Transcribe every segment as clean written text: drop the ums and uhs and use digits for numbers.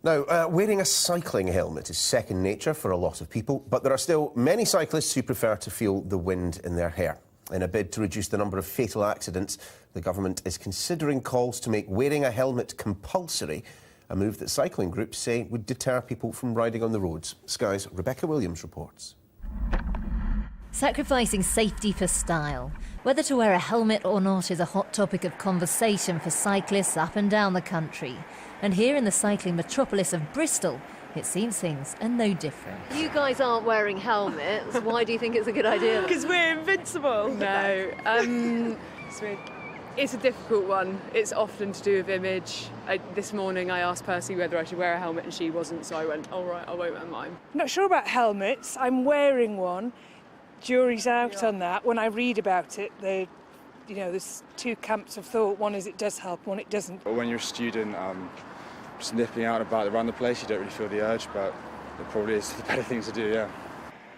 Now, wearing a cycling helmet is second nature for a lot of people, but there are still many cyclists who prefer to feel the wind in their hair. In a bid to reduce the number of fatal accidents, the government is considering calls to make wearing a helmet compulsory, a move that cycling groups say would deter people from riding on the roads. Sky's Rebecca Williams reports. Sacrificing safety for style. Whether to wear a helmet or not is a hot topic of conversation for cyclists up and down the country. And here in the cycling metropolis of Bristol, it seems things are no different. You guys aren't wearing helmets. Why do you think it's a good idea? Because we're invincible. No, it's a difficult one. It's often to do with image. This morning I asked Percy whether I should wear a helmet and she wasn't, so I went, all right, I won't wear mine. Not sure about helmets. I'm wearing one. Jury's out on that. When I read about it, there's two camps of thought. One is it does help, one it doesn't. When you're a student, just nipping out about around the place, you don't really feel the urge, but it probably is the better thing to do, yeah.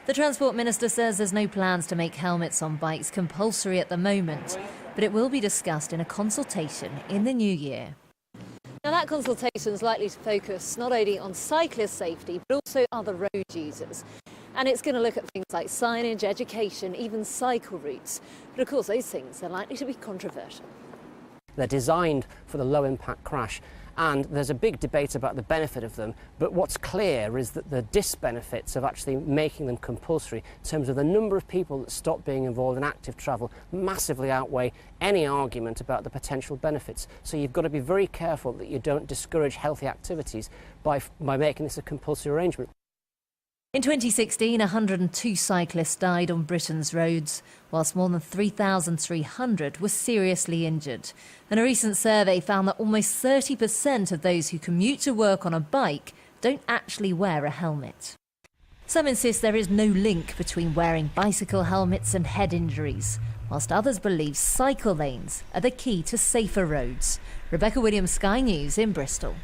The Transport Minister says there's no plans to make helmets on bikes compulsory at the moment, but it will be discussed in a consultation in the new year. Now that consultation is likely to focus not only on cyclist safety, but also other road users. And it's going to look at things like signage, education, even cycle routes. But of course, those things are likely to be controversial. They're designed for the low-impact crash, and there's a big debate about the benefit of them. But what's clear is that the disbenefits of actually making them compulsory, in terms of the number of people that stop being involved in active travel, massively outweigh any argument about the potential benefits. So you've got to be very careful that you don't discourage healthy activities by making this a compulsory arrangement. In 2016, 102 cyclists died on Britain's roads, whilst more than 3,300 were seriously injured. And a recent survey found that almost 30% of those who commute to work on a bike don't actually wear a helmet. Some insist there is no link between wearing bicycle helmets and head injuries, whilst others believe cycle lanes are the key to safer roads. Rebecca Williams, Sky News in Bristol.